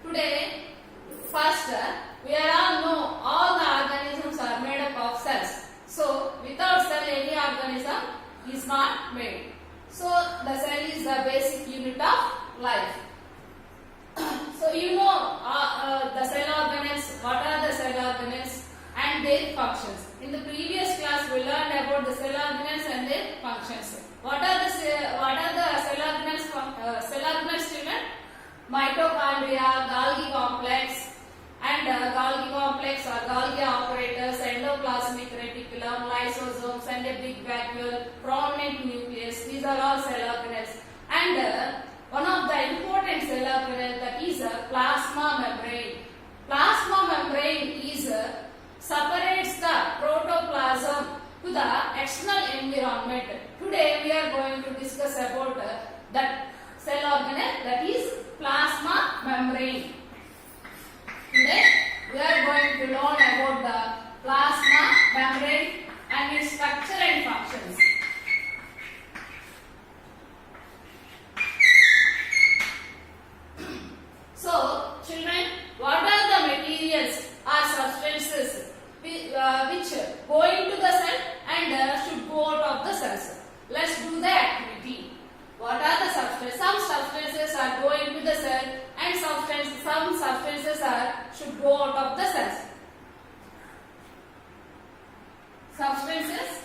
Today, first, we are all know all the organisms are made up of cells. So, without cell, any organism is not made. So, the cell is the basic unit of life. So, you know the cell organelles, what are the cell organelles and their functions. In the previous class, we learned about the cell organelles and their functions. What are the cell organelles? Cell organelles, children? Mitochondria, Golgi complex, and Golgi complex or Golgi operators, endoplasmic reticulum, lysosomes, and a big vacuole, prominent nucleus. These are all cell organelles. And one of the important cell organelle, that is a plasma membrane. Plasma membrane is separates the protoplasm to the external environment. Today we are going to discuss about that cell organelle, that is plasma membrane. Today we are going to learn about the plasma membrane and its structure and functions. So, children, what are the materials or substances which go into the cell and should go out of the cells? Let's do the activity. What are the substances? Some substances are going into the cell and some substances should go out of the cells. Substances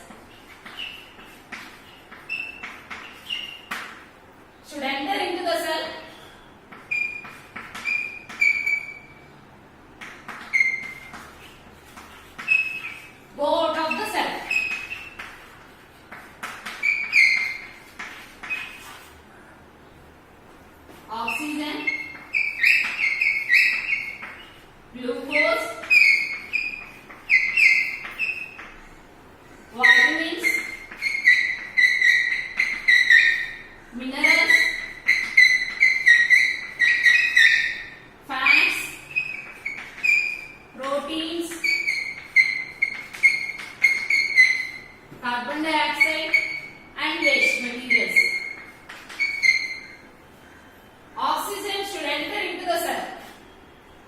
should enter into the cell go out of the cell. Oxygen, glucose, vitamins, minerals, fats, proteins, carbon dioxide, and waste materials. Oxygen should enter into the cell.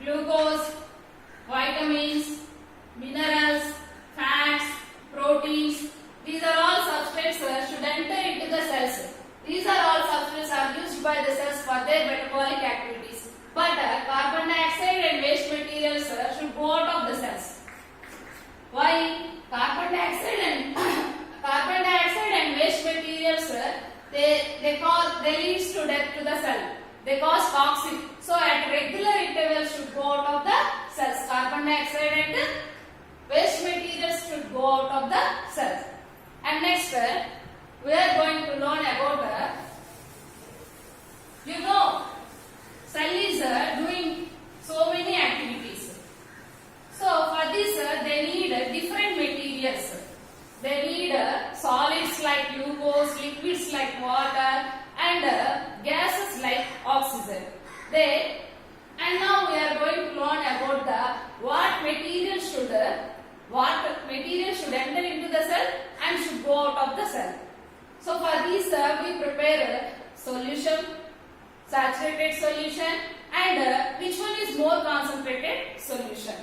Glucose, vitamins, minerals, fats, proteins, these are all substances should enter into the cells. These are all substances are used by the cells for their metabolic activities. But carbon dioxide and waste materials should go out of the cells. Why? Carbon dioxide and waste materials they leads to death to the cell. They cause toxic. So at regular intervals should go out of the cells. Carbon dioxide and waste materials should go out of the cells. And next we are going to learn about cell is doing so many activities. So for this they need different materials. They need solids like glucose, liquids like water, and gases like oxygen. And now we are going to learn about what material should enter into the cell and should go out of the cell. So for this we prepare a solution, saturated solution, and which one is more concentrated solution?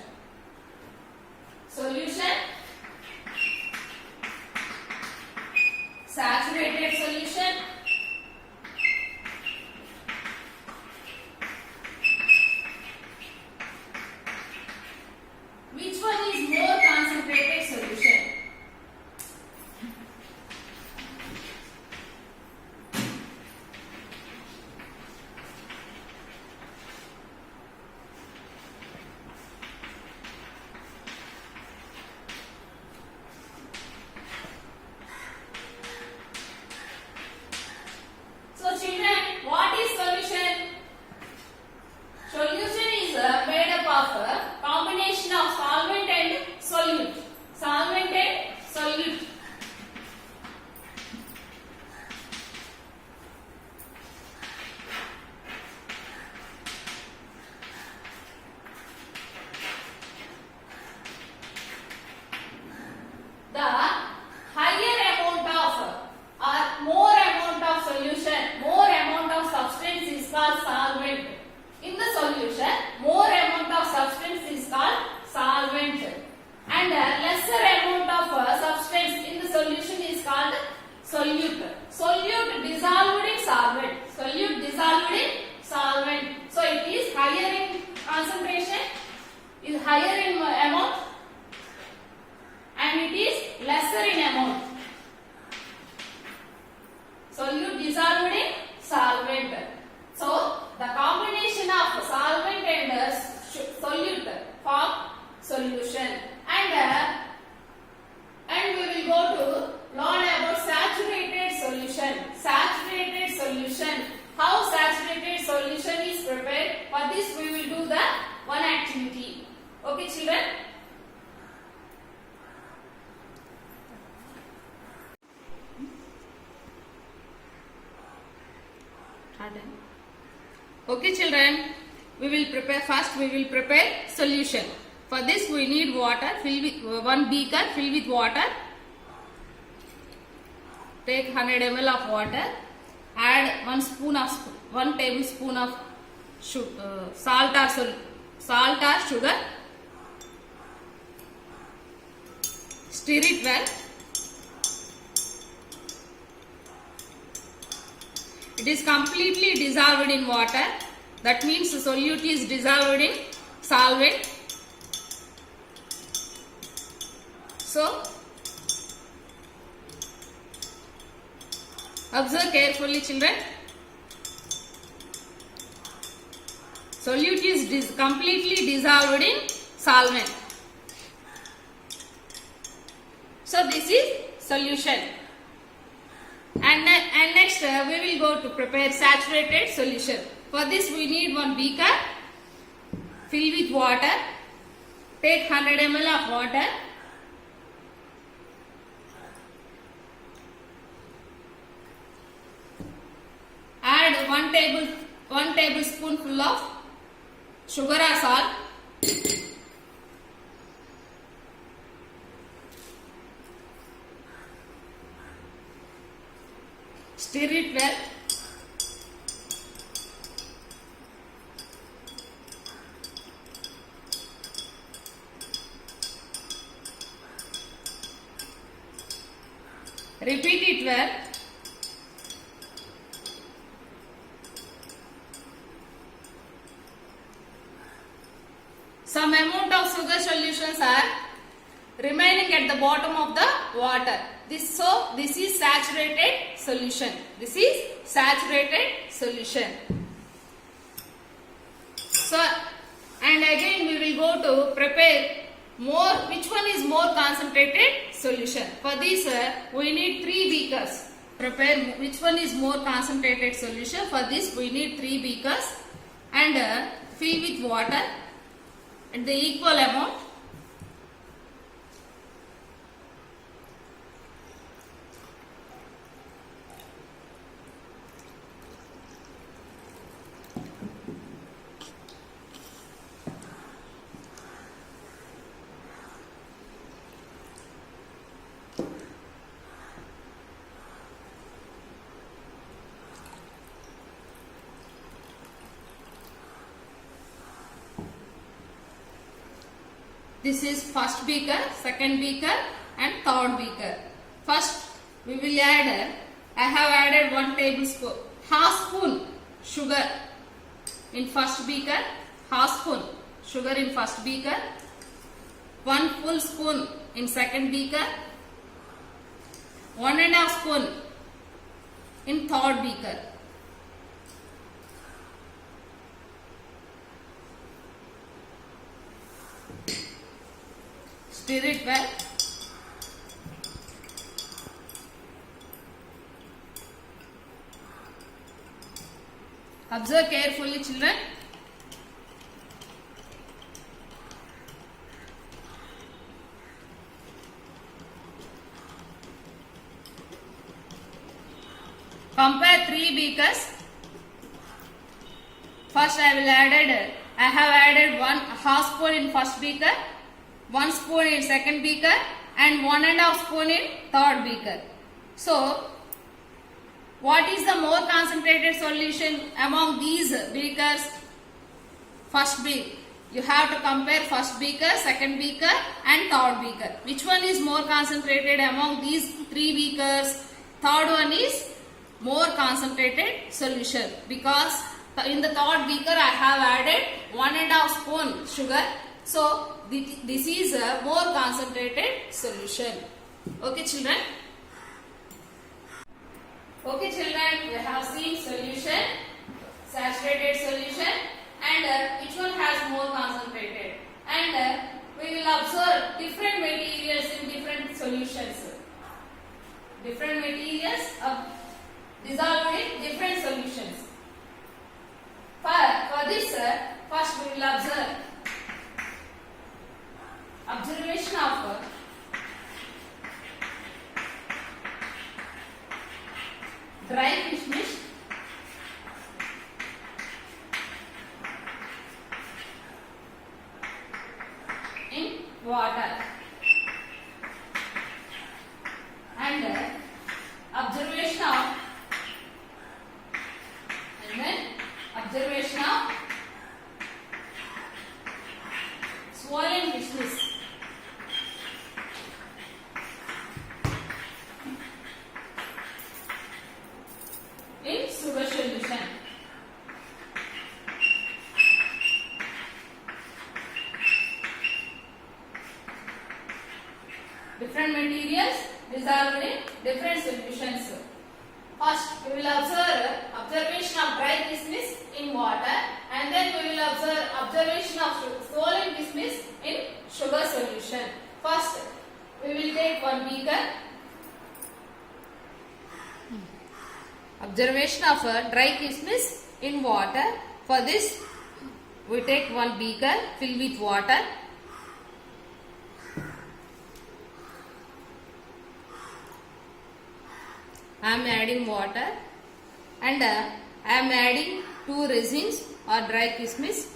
Solution, saturated solution, which one is more concentrated solution? higher in amount and it is lesser in amount. Solute dissolved in solvent. So the combination of solvent and solute form solution. And we will go to learn about saturated solution. Saturated solution. How saturated solution is prepared? For this we will do the one activity. Okay, children? Okay, children. We will prepare solution. For this we need water. Fill with one beaker. Fill with water. Take 100 ml of water. Add 1 tablespoon of salt or sugar. Stir it well. It is completely dissolved in water. That means the solute is dissolved in solvent. So, observe carefully, children. Solute is completely dissolved in solvent. So, this is solution. And next we will go to prepare saturated solution. For this we need one beaker. Fill with water. Take 100 ml of water. Add 1 tablespoonful of sugar or salt. Stir it well. Repeat it well. Some amount of sugar solutions are remaining at the bottom of the water. This is saturated solution. This is saturated solution. So, and again we will go to prepare more. Which one is more concentrated solution? For this we need 3 beakers. Prepare which one is more concentrated solution. For this we need 3 beakers and fill with water at the equal amount. This is first beaker, second beaker and third beaker. First we will add, I have added 1 tablespoon, half spoon sugar in first beaker, half spoon sugar in first beaker, 1 full spoon in second beaker, 1½ spoon in third beaker. Stir it well. Observe carefully, children. Compare 3 beakers. First I have added 1/2 spoon in first beaker, 1 spoon in second beaker and 1½ spoon in third beaker. So, what is the more concentrated solution among these beakers? First beaker. You have to compare first beaker, second beaker and third beaker. Which one is more concentrated among these 3 beakers? Third one is more concentrated solution, because in the third beaker I have added 1½ spoon sugar So this is a more concentrated solution. Okay, children. Okay, children. We have seen solution, saturated solution, and which one has more concentrated. And we will observe different materials in different solutions. Different materials dissolved in different solutions. For this, first we will observe observation of dry kismis in water, and observation of swollen kismis in sugar solution. Different materials dissolved in different solutions. First, we will observe observation of dry kismis in water, and then we will observe observation of swollen kismis in sugar solution. First, we will take one beaker. Observation of dry kismis in water. For this, we take one beaker filled with water. I am adding water, and I am adding 2 resins or dry kismis.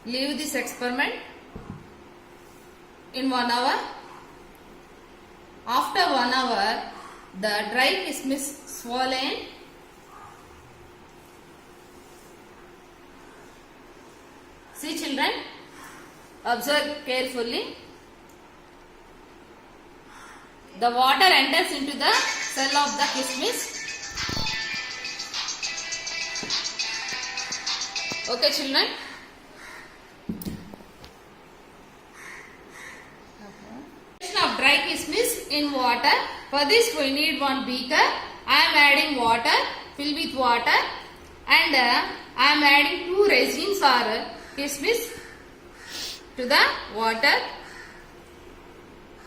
Leave this experiment in 1 hour. After 1 hour, the dry kismis swollen. See, children, observe carefully. The water enters into the cell of the kismis. Okay, children. Of dry kismis in water. For this, we need one beaker. I am adding water filled with water, and I am adding 2 resins or kismis to the water.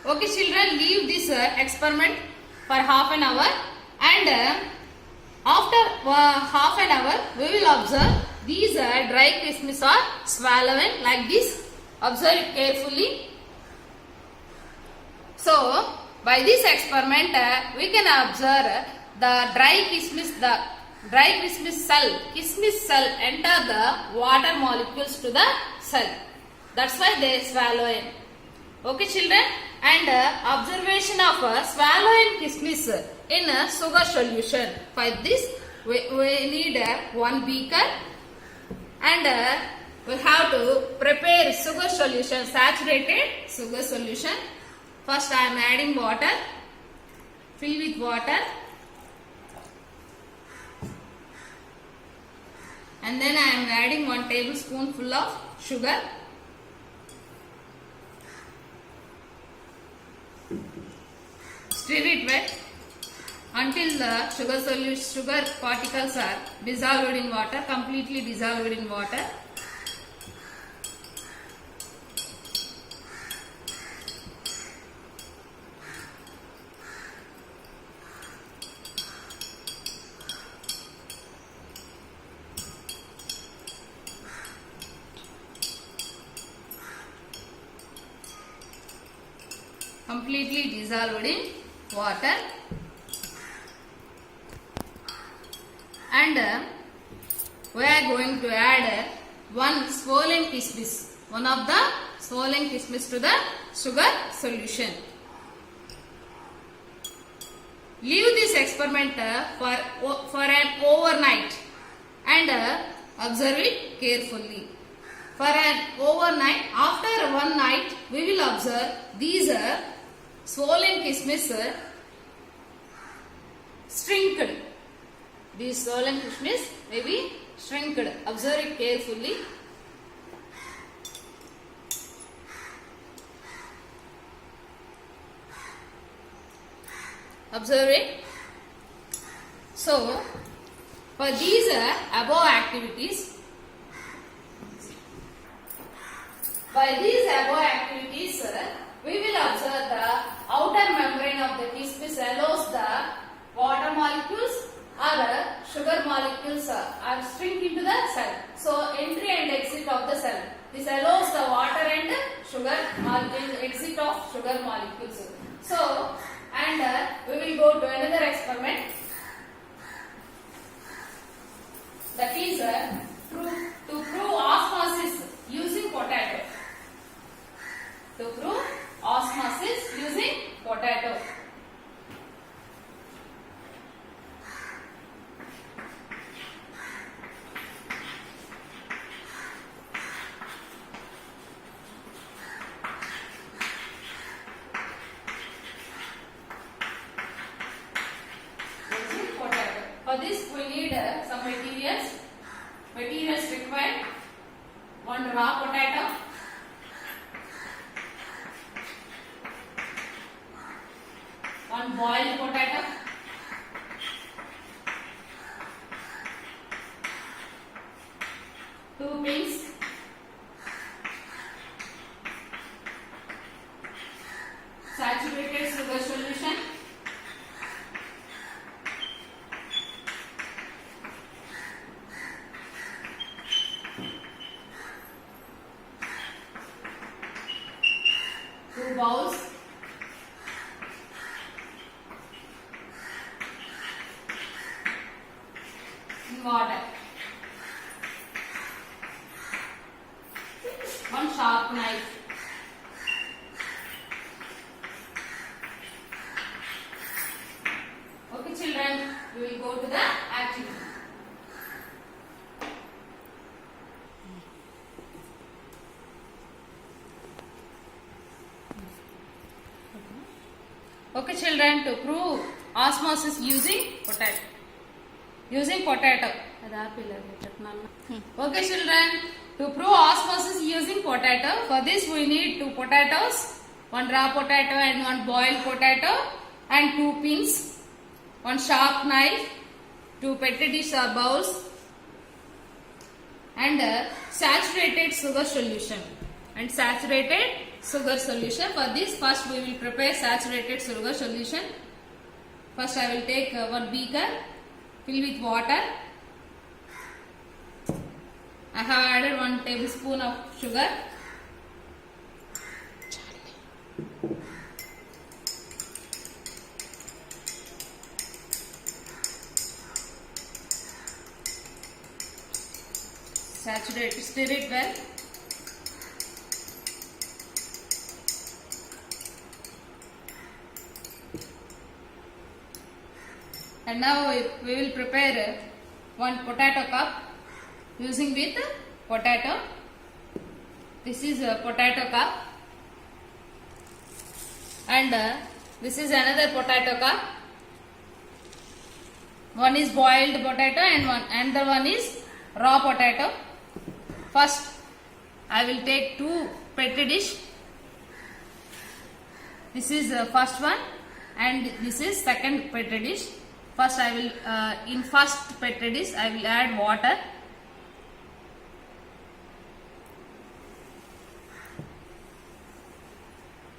Okay, children, leave this experiment for half an hour, and after half an hour, we will observe these dry kismis are swollen like this. Observe it carefully. So, by this experiment, we can observe the dry kismis cell enter the water molecules to the cell. That's why they swallow in. Okay, children, and observation of swallowing kismis in a sugar solution. For this, we need one beaker, and we have to prepare sugar solution, saturated sugar solution. First, I am adding water, fill with water, and then I am adding 1 tablespoonful of sugar. Stir it wet until the sugar particles are dissolved in water, completely dissolved in water. Completely dissolved in water, and we are going to add one swollen kismis, one of the swollen kismis to the sugar solution. Leave this experiment for an overnight, and observe it carefully. For an overnight, after one night, we will observe these swollen kismis shrinked. These swollen kismis may be shrinked. Observe it carefully. Observe it. So, for these above activities, by these above activities, we will observe the outer membrane of the kismis allows the water molecules or sugar molecules are shrink into the cell. So, entry and exit of the cell. This allows the water and sugar molecules, exit of sugar molecules. So, and we will go to another experiment. That is to prove osmosis using potato. To prove osmosis using potato. Using potato. For this we need some materials. Materials required: one raw potato, one boiled potato, two beans, saturated sugar solution, two bowls, water, one sharp knife, okay children, we will go to the activity. Okay children, to prove osmosis using potato. Using potato. Okay children, to prove osmosis using potato, for this we need two potatoes, one raw potato and one boiled potato, and two pins, one sharp knife, two petri dish or bowls, and saturated sugar solution. And saturated sugar solution. For this, first we will prepare saturated sugar solution. First I will take one beaker, fill with water. I have added 1 tablespoon of sugar. Saturate, stir it well. And now we will prepare one potato cup using with potato. This is a potato cup, and this is another potato cup. One is boiled potato and the one is raw potato. First I will take two petri dish. This is first one and this is second petri dish. First I will in first petri dish I will add water.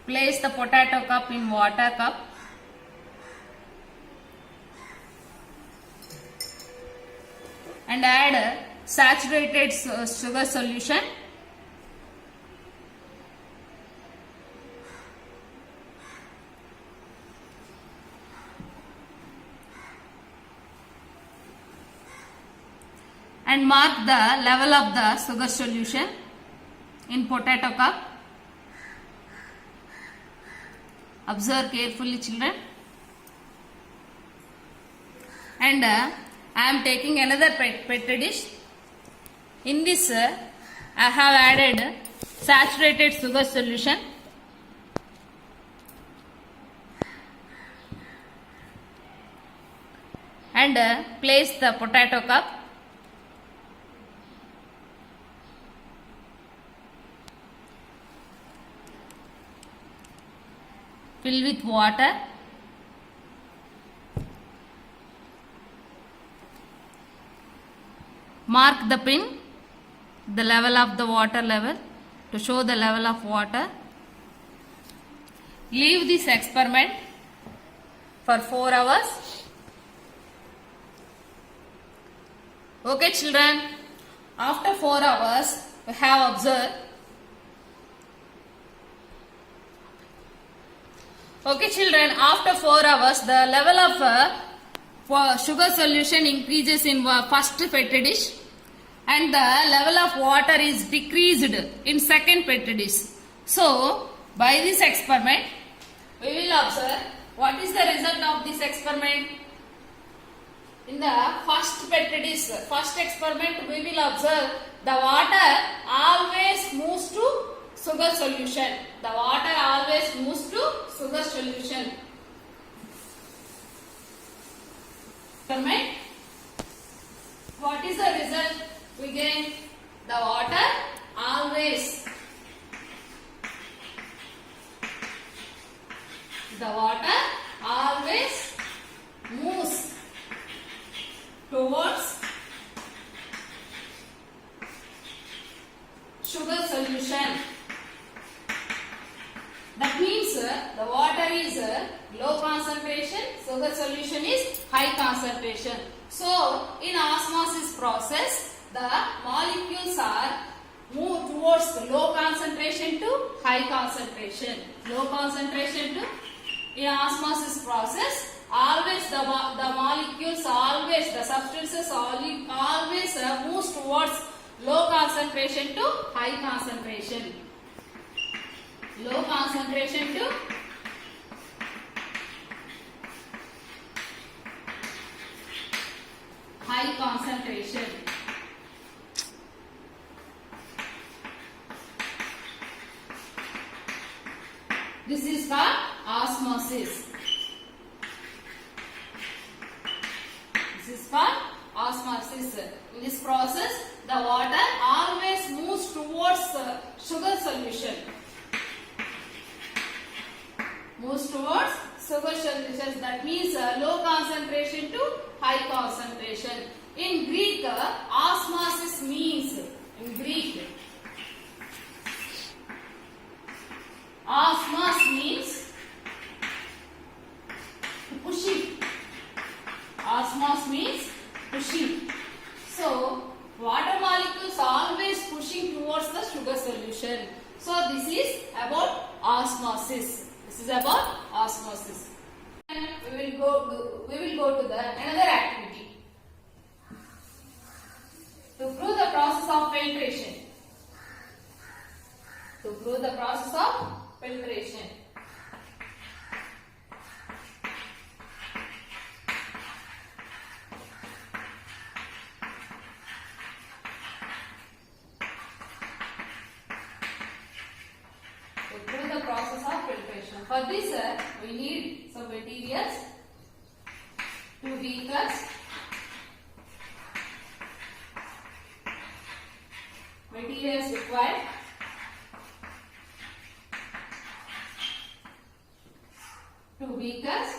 Place the potato cup in water cup. And add saturated sugar solution. And mark the level of the sugar solution in potato cup. Observe carefully, children. And I am taking another petri dish. In this I have added saturated sugar solution. And place the potato cup. Fill with water. Mark the pin, the level of the water level, to show the level of water. Leave this experiment for 4 hours. Okay children, after 4 hours we have observed. Okay children, after 4 hours the level of sugar solution increases in first petri dish and the level of water is decreased in second petri dish. So by this experiment we will observe what is the result of this experiment. In the first petri dish, first experiment we will observe the water always moves to sugar solution. The water always moves to sugar solution. Experiment. What is the result we get? The water always moves towards sugar solution. That means the water is low concentration, sugar solution is high concentration. So in osmosis process the molecules are move towards the low concentration to high concentration. Low concentration to, in osmosis process always the molecules always, the substances always moves towards low concentration to high concentration. Low concentration to high concentration. This is called osmosis. This is called osmosis. In this process, the water always moves towards sugar solution. Moves towards sugar solution. That means low concentration to high concentration. In Greek, osmosis means, in Greek, osmos means pushing. Osmos means pushing. So water molecules always pushing towards the sugar solution. So this is about osmosis. This is about osmosis. And we will go to the another activity to prove the process of filtration. To prove the process of filtration. To prove the process of filtration. For this, we need some materials. 2 beakers. Materials required. 2 beakers,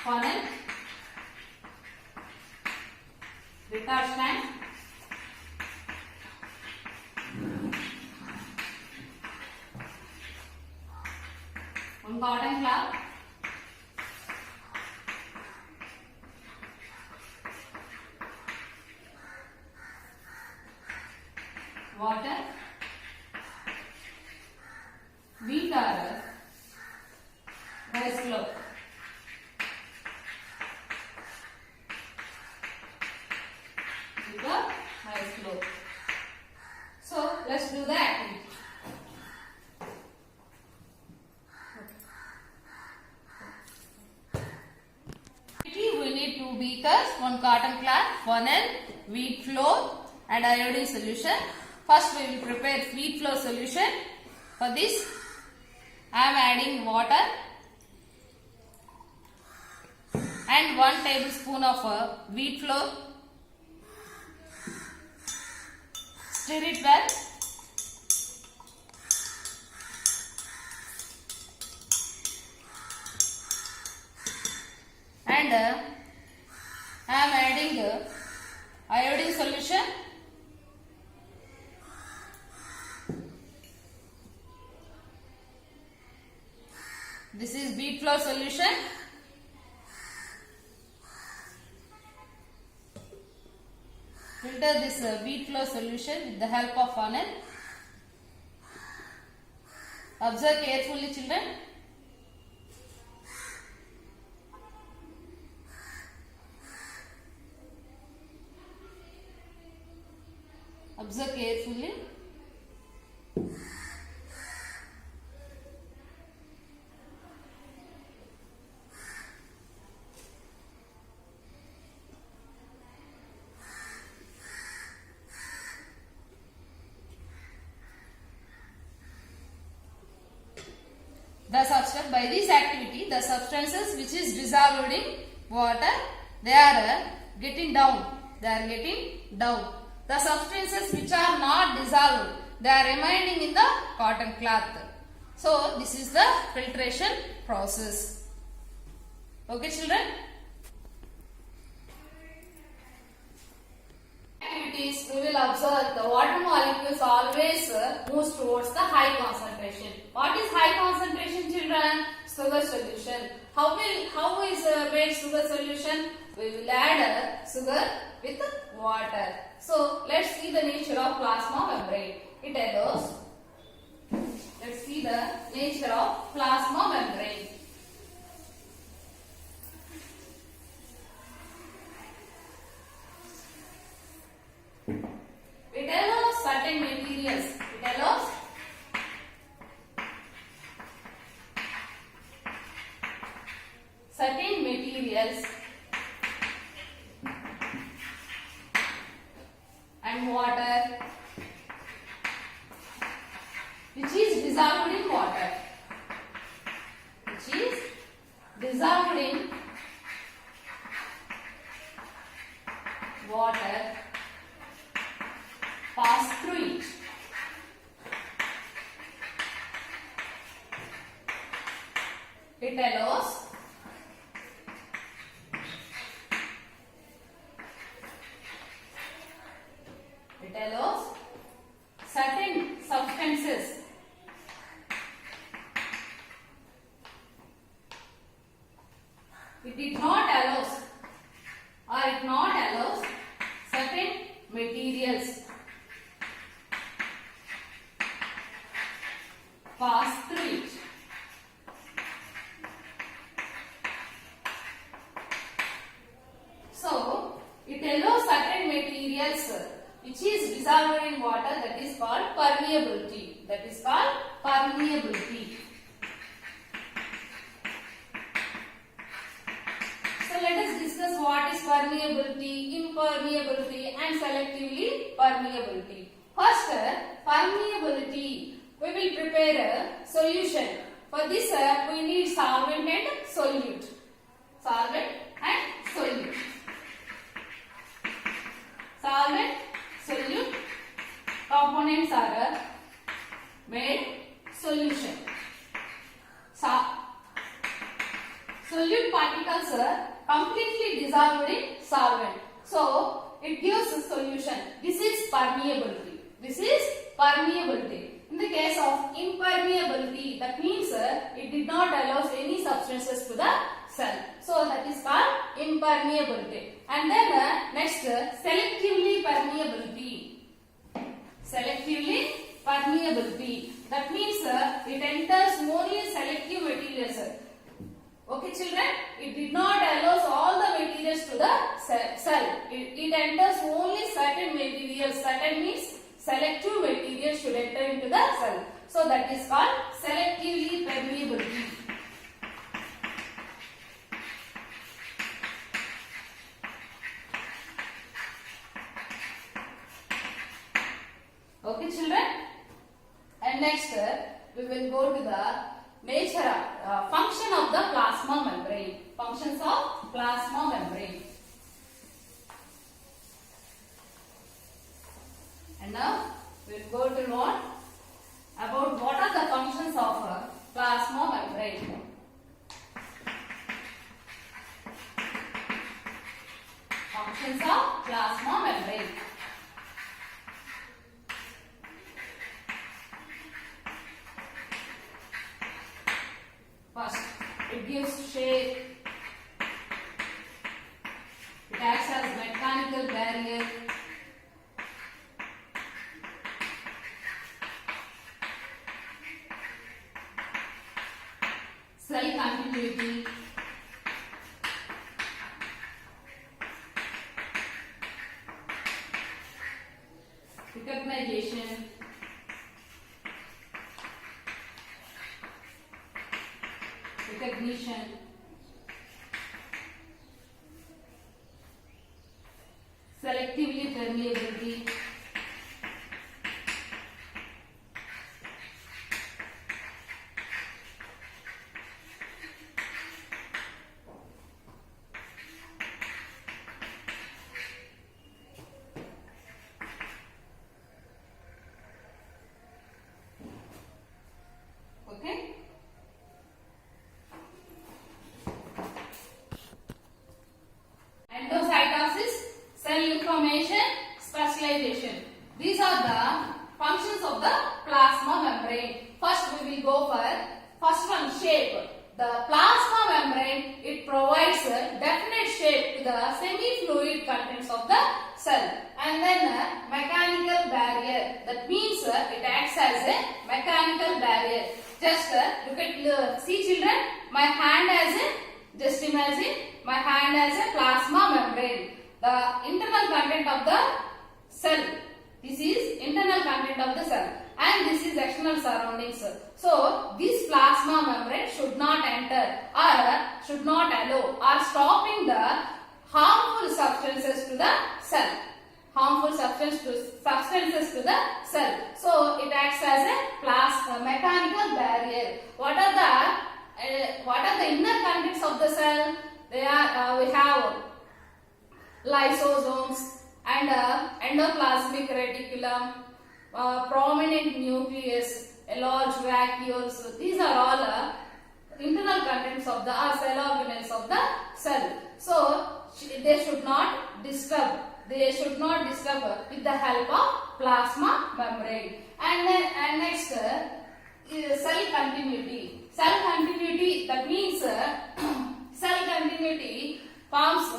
funnel, retard stand, one cotton cloth, water, wheat or rice flour. Rice flour. So let's do the activity. We need 2 beakers, 1 cotton cloth, funnel, wheat flour and iodine solution. First we will prepare wheat flour solution. For this I am adding water and 1 tablespoon of wheat flour. Stir it well. And I am adding iodine solution. This is bead flow solution. Filter this bead flow solution with the help of funnel. Observe carefully, children. Observe carefully. By this activity, the substances which is dissolved in water, they are getting down. They are getting down. The substances which are not dissolved, they are remaining in the cotton cloth. So, this is the filtration process. Okay, children? Activities, we will observe the water molecules always moves towards the high concentration. What is high concentration, children? Sugar solution. How is made sugar solution? We will add sugar with water. So let's see the nature of plasma membrane. It allows. Let's see the nature of plasma membrane. It allows certain materials. It allows certain materials and water which is dissolved in water. Which is dissolved in water. Pass through it. It allows certain substances it not allows certain materials pass through it. So, it allows certain materials which is dissolved in water, that is called permeability. That is called permeability. So, let us discuss what is permeability, impermeability and selectively permeability. First, permeability. We will prepare a solution. For this, we need solvent and solute. Solvent and solute. Solvent, solute. Components are made solution. Solute particles are completely dissolved in solvent. So, it gives a solution. This is permeability. This is permeability. In the case of impermeability, that means it did not allow any substances to the cell. So that is called impermeability. And then next, selectively permeability. Selectively permeability. That means it enters only selective materials. Okay, children, it did not allow all the materials to the cell. It enters only certain materials. Certain means selective materials should enter into the cell. So that is called selectively permeability. Okay, children. And next we will go to the nature, function of the plasma membrane. Functions of plasma membrane. And now we will go to learn about what are the functions of a plasma membrane. Functions of plasma membrane. First, it gives shape, it acts as mechanical barrier, cell continuity, recognition, selectively permeability, okay. Endocytosis, cell information specialization. These are the functions of the plasma membrane. First we will go for first one, shape. The plasma membrane, it provides a definite shape to the semi-fluid contents of the cell. And then a mechanical barrier. That means it acts as a mechanical barrier. Just look at, see children, my hand as a, just imagine my hand as a plasma membrane. The internal content of the cell. This is internal content of the cell and this is external surroundings. So this plasma membrane should not enter or should not allow or stopping the harmful substances to the cell. Harmful substances to the cell. So it acts as a mechanical barrier. What are the inner contents of the cell? They are we have lysosomes and endoplasmic reticulum, prominent nucleus, a large vacuole. So these are all internal contents of the cell organelles of the cell. So they should not disturb. They should not disturb with the help of plasma membrane. And next cell continuity. Cell continuity, that means cell continuity forms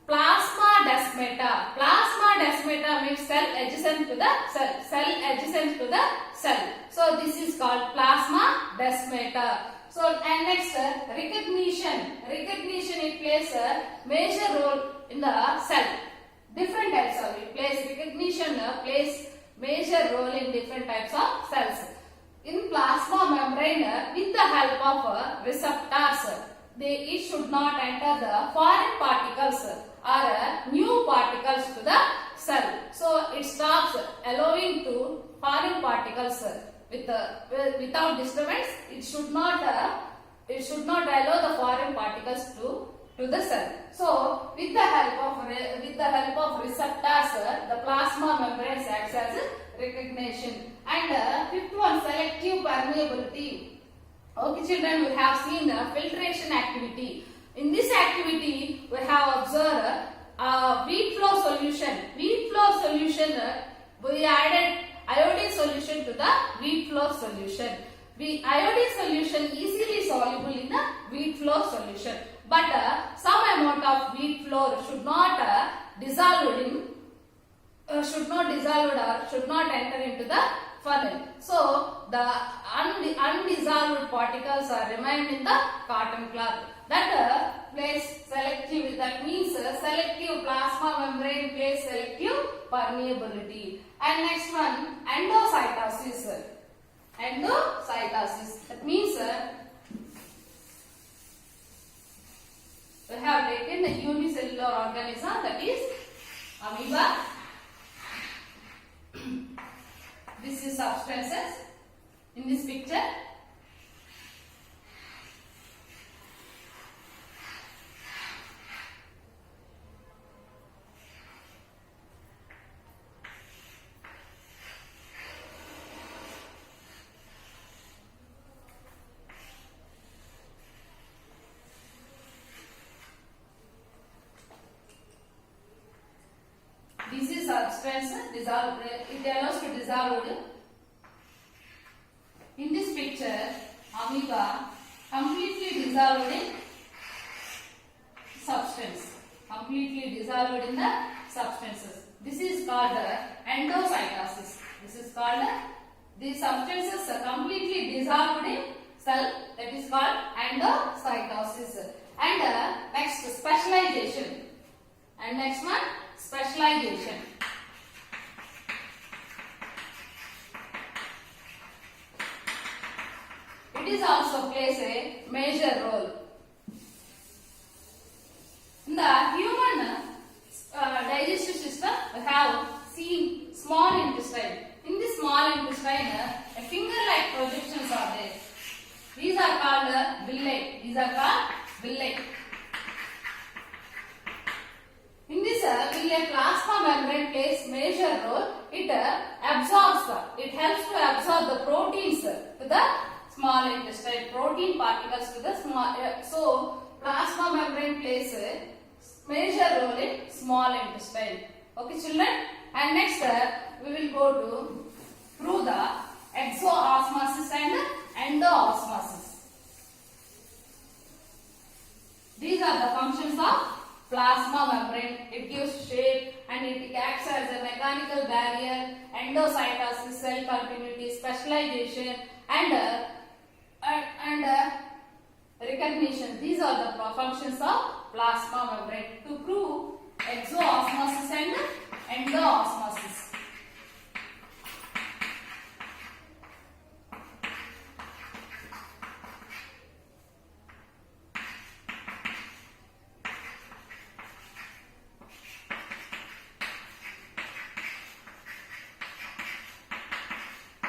plasma desmata. Plasma desmata means cell adjacent to the cell. Cell adjacent to the cell. So this is called plasma desmata. So and next recognition. Recognition, it plays a major role in the cell. Different types of it plays recognition plays major role in different types of cells. In plasma membrane, with the help of receptors, it should not enter the foreign particles or new particles to the cell. So it stops allowing to foreign particles without disturbance. It should not allow the foreign particles to the cell. So with the help of receptors, the plasma membrane acts as recognition. And fifth one, selective permeability. Okay children, we have seen filtration activity. In this activity, we have observed wheat flour solution. Wheat flour solution, we added iodine solution to the wheat flour solution. Iodine solution easily soluble in the wheat flour solution. But some amount of wheat flour should not dissolve or should not enter into the funnel. So the undissolved particles are remained in the cotton cloth. That plays selective. That means selective plasma membrane plays selective permeability. And next one, endocytosis. Endocytosis. That means we have taken the unicellular organism, that is amoeba. This is substances in this picture. This is substance dissolved. It allows to dissolve. In this picture, amoeba, completely dissolved in substance. Completely dissolved in the substances. This is called endocytosis. This is called the substances are completely dissolved in cell. That is called endocytosis. And next specialization. And next one specialization. It is also plays a major role. In the human digestive system, we have seen small intestine. In this small intestine, a finger-like projections are there. These are called villi. These are called villi. In this villi, plasma membrane plays major role. It absorbs. It helps to absorb the proteins to the small intestine. Protein particles to the small. So plasma membrane plays a major role in small intestine. Okay, children. And next we will go to through the exoosmosis and endoosmosis. These are the functions of plasma membrane. It gives shape and it acts as a mechanical barrier, endocytosis, cell continuity, specialization, and recognition. These are the functions of plasma membrane to prove exoosmosis and endoosmosis.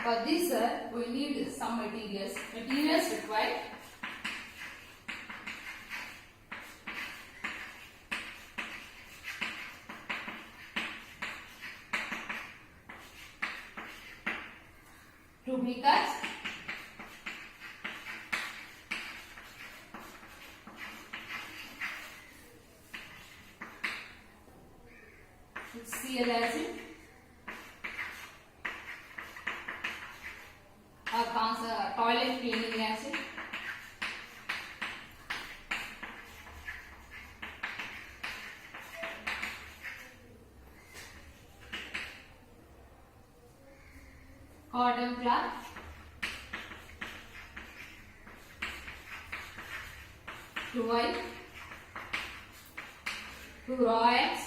For this, we need some materials. Materials required. Two beakers, Cl acid, toilet cleaning acid, cotton cloth, two oil, two raw eggs,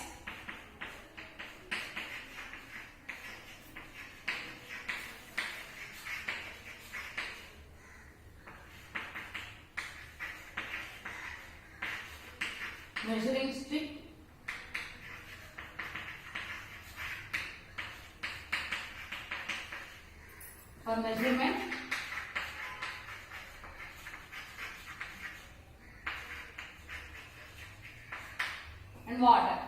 measuring stick, for measurement, and water.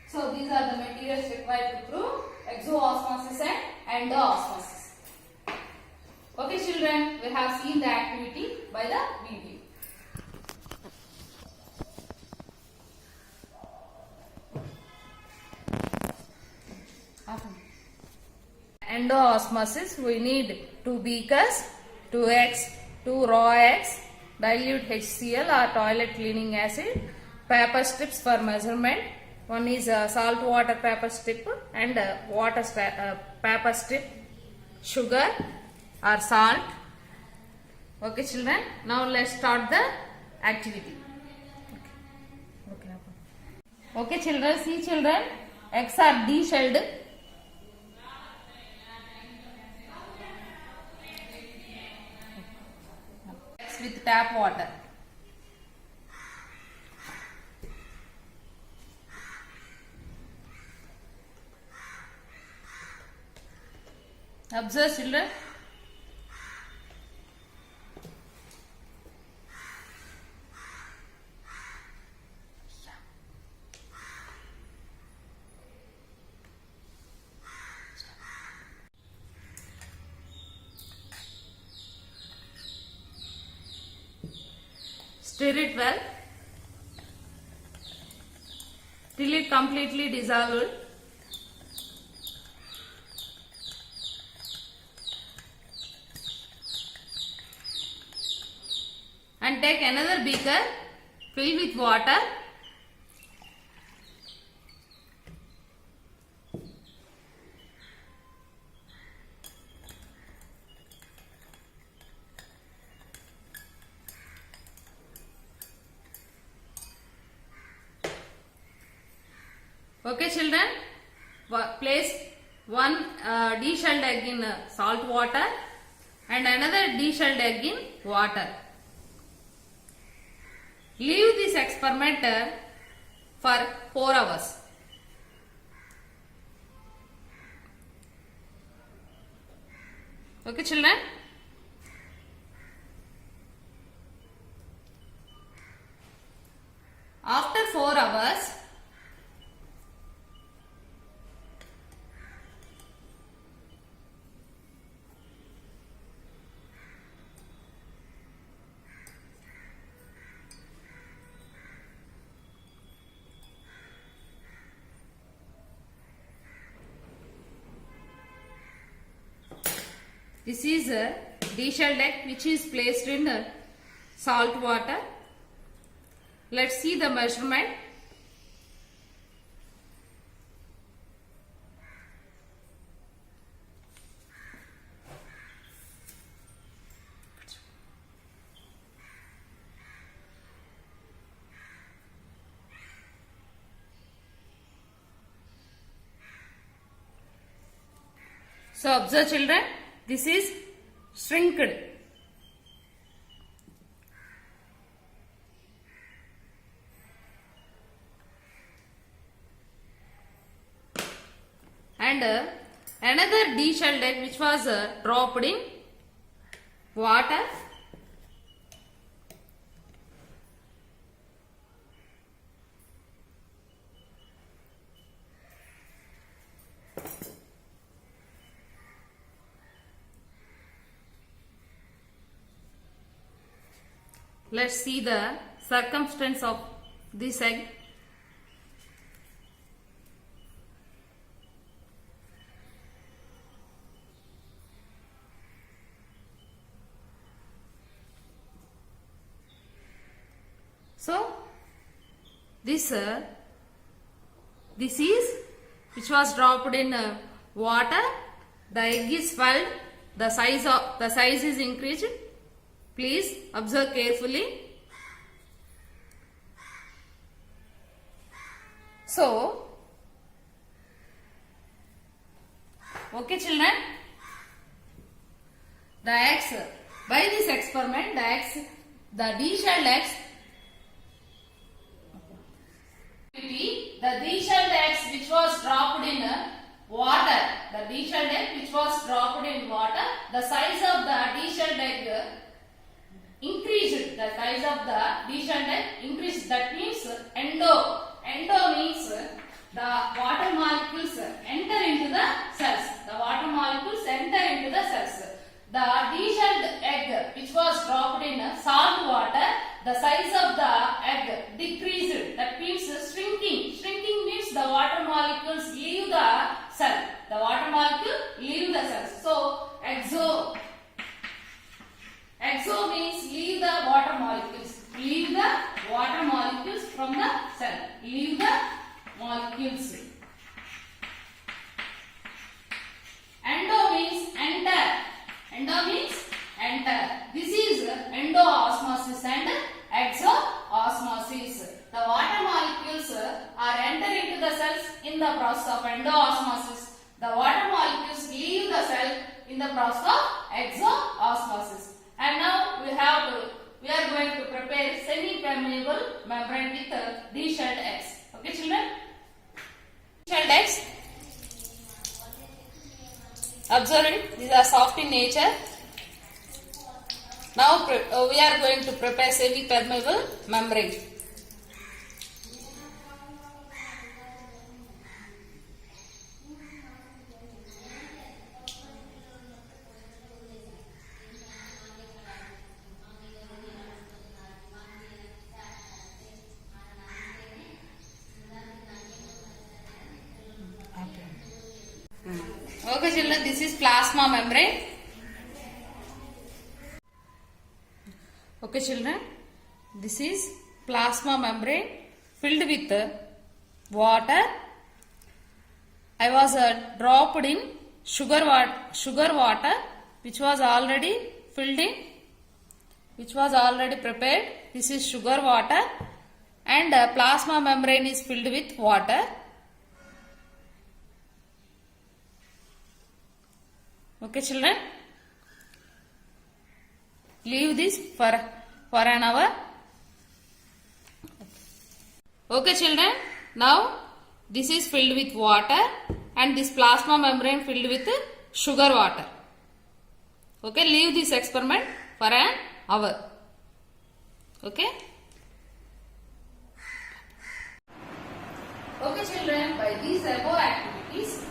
So these are the materials required to prove exoosmosis and endoosmosis. Okay children, we have seen the activity by the video. Endoosmosis, we need 2 beakers, 2 eggs, 2 raw eggs, dilute HCl or toilet cleaning acid, paper strips for measurement. One is salt water paper strip and paper strip, sugar or salt. Okay children, now let's start the activity. Okay children, see children, eggs are de-shelled. With tap water. Observe children. Stir it well till it completely dissolved. and take another beaker, fill with water. Okay children, place one de-shelled egg in salt water and another de-shelled egg in water. Leave this experiment for 4 hours. Okay children. After 4 hours, this is a de-shelled egg which is placed in salt water. Let's see the measurement. So observe children, this is shrinked. And another de-shelled egg which was dropped in water. Let's see the circumstance of this egg. So this is which was dropped in water. The egg is swelled. The size is increased. Please observe carefully. So, okay children, the eggs, by this experiment, the de-shelled eggs, the de-shelled eggs which was dropped in water, the de-shelled egg which was dropped in water, the size of the de-shelled egg increased. The size of the de-shelled egg increased. That means endo. Endo means the water molecules enter into the cells. The water molecules enter into the cells. The de-shelled egg which was dropped in salt water, the size of the egg decreased. That means shrinking. Shrinking means the water molecules leave the cell. The water molecule leave the cells. So exo means leave the water molecules. Leave the water molecules from the cell. Leave the molecules. Endo means enter. Endo means enter. This is endoosmosis and exoosmosis. The water molecules are enter into the cells in the process of endoosmosis. The water molecules leave the cell in the process of exoosmosis. And now we are going to prepare semi-permeable membrane with de-shelled eggs. Okay children? De-shelled eggs. Observe it. These are soft in nature. Now we are going to prepare semi-permeable membrane. Okay children, this is plasma membrane. Okay children, this is plasma membrane filled with water. I was dropped in sugar water which was already filled in, which was already prepared. This is sugar water and plasma membrane is filled with water. Okay children, leave this for an hour. Okay children, now this is filled with water and this plasma membrane filled with sugar water. Okay, leave this experiment for an hour. Okay. Okay children, by these above activities,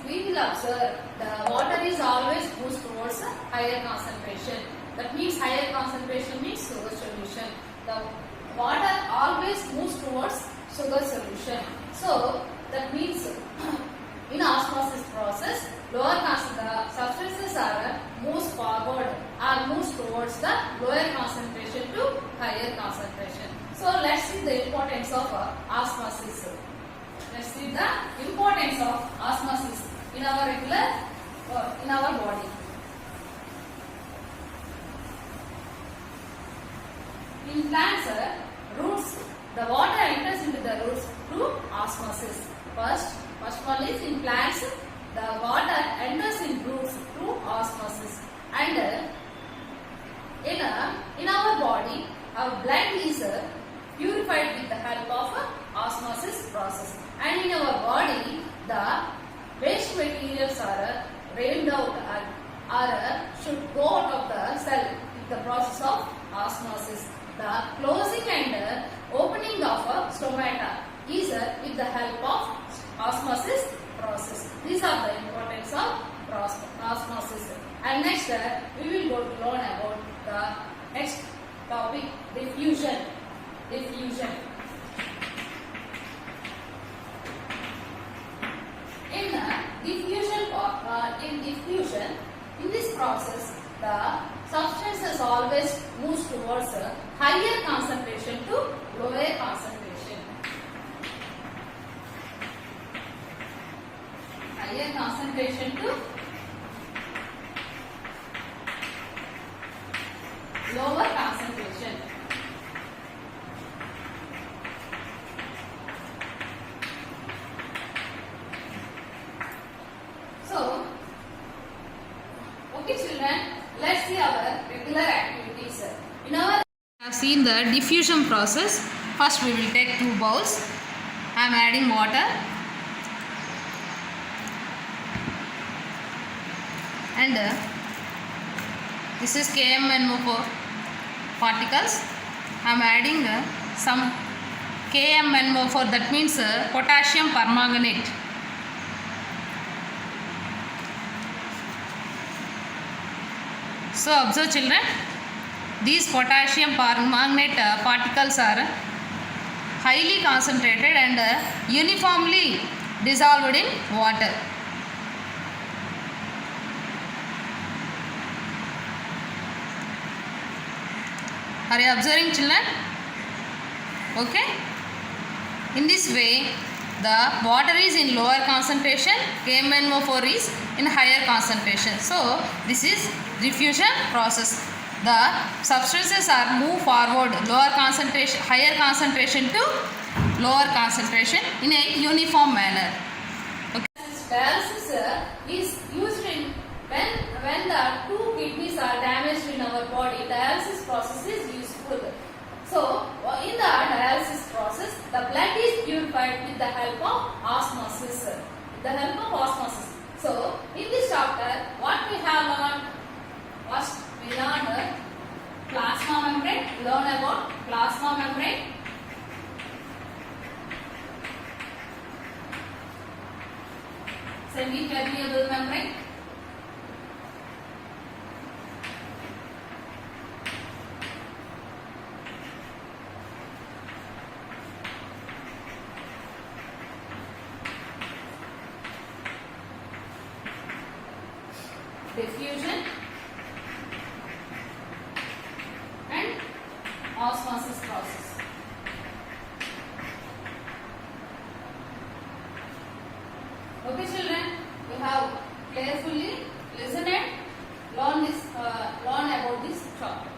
we will observe the water is always moves towards a higher concentration. That means higher concentration means sugar solution. The water always moves towards sugar solution. So that means in osmosis process, lower the substances are moves forward or moves towards the lower concentration to higher concentration. So let's see the importance of osmosis. Let's see the importance of osmosis in our regular in our body. In plants, roots, the water enters into the roots through osmosis. First one is in plants, the water enters in roots through osmosis. And in our body, our blood is purified with the help of osmosis process. And in our body, the waste materials are drained out or should go out of the cell with the process of osmosis. The closing and opening of stomata is with the help of osmosis process. These are the importance of osmosis. And next we will go to learn about the next topic, diffusion. Diffusion. In diffusion, in this process, the substances always moves towards a higher concentration to lower concentration. Higher concentration to lower concentration. So, okay children, let's see our regular activities. In our have seen the diffusion process. First we will take 2 bowls. I am adding water and this is KMnO4 particles. I am adding some KMnO4, that means potassium permanganate. So observe children, these potassium permanganate particles are highly concentrated and uniformly dissolved in water. Are you observing children? Okay. In this way, the water is in lower concentration, KMnO4 is in higher concentration. So this is diffusion process. The substances are move forward, lower concentration, higher concentration to lower concentration in a uniform manner. Okay. Dialysis is used in when the 2 kidneys are damaged in our body. Dialysis process is useful. So in the dialysis process, the blood is purified with the help of osmosis. With the help of osmosis. So in this chapter, what we have learned? First, we learned plasma membrane. Learn about plasma membrane. Semi-permeable membrane. Diffusion and osmosis process. Okay children, you have carefully listened and learn about this topic.